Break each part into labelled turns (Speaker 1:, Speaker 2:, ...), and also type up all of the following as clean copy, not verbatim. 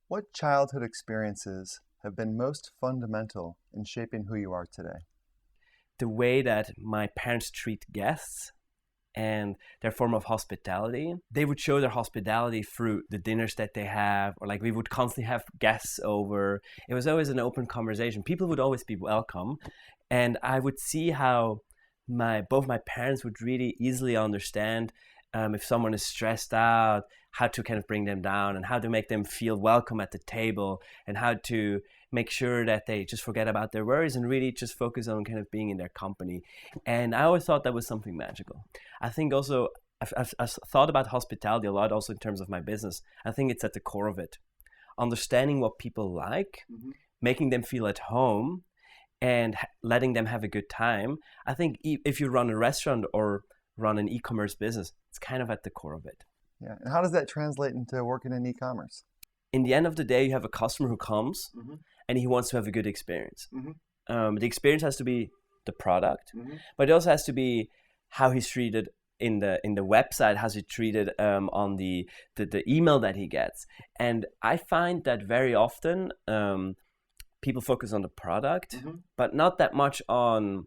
Speaker 1: What childhood experiences have been most fundamental in shaping who you are today?
Speaker 2: The way that my parents treat guests and their form of hospitality. They would show their hospitality through the dinners that they have, or like we would constantly have guests over. It was always an open conversation. People would always be welcome. And I would see how both my parents would really easily understand if someone is stressed out, how to kind of bring them down and how to make them feel welcome at the table, and how to make sure that they just forget about their worries and really just focus on kind of being in their company. And I always thought that was something magical. I think also I've thought about hospitality a lot also in terms of my business. I think it's at the core of it. Understanding what people like, making them feel at home, and letting them have a good time. I think if you run a restaurant or run an e-commerce business, it's kind of at the core of it.
Speaker 1: Yeah. And how does that translate into working in e-commerce?
Speaker 2: In the end of the day, you have a customer who comes and he wants to have a good experience. The experience has to be the product, but it also has to be how he's treated in the website, how's he treated on the email that he gets. And I find that very often people focus on the product, but not that much on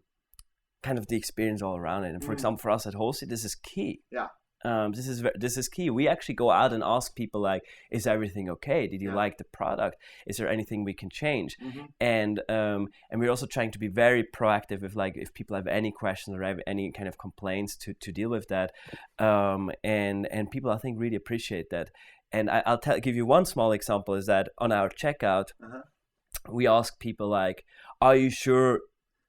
Speaker 2: kind of the experience all around it. And for example, for us at Holstee, this is key.
Speaker 1: Yeah.
Speaker 2: This is key. We actually go out and ask people like, is everything okay? Did you like the product? Is there anything we can change? And we're also trying to be very proactive if people have any questions or have any kind of complaints to deal with that. And people, I think, really appreciate that. And I'll give you one small example is that on our checkout, we ask people like, are you sure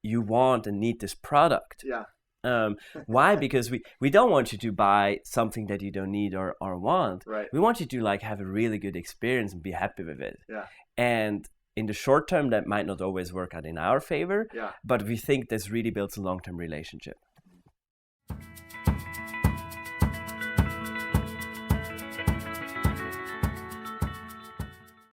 Speaker 2: you want and need this product?
Speaker 1: Yeah.
Speaker 2: Why? Because we don't want you to buy something that you don't need or want.
Speaker 1: Right.
Speaker 2: We want you to like have a really good experience and be happy with it.
Speaker 1: Yeah.
Speaker 2: And in the short term, that might not always work out in our favor.
Speaker 1: Yeah.
Speaker 2: But we think this really builds a long-term relationship.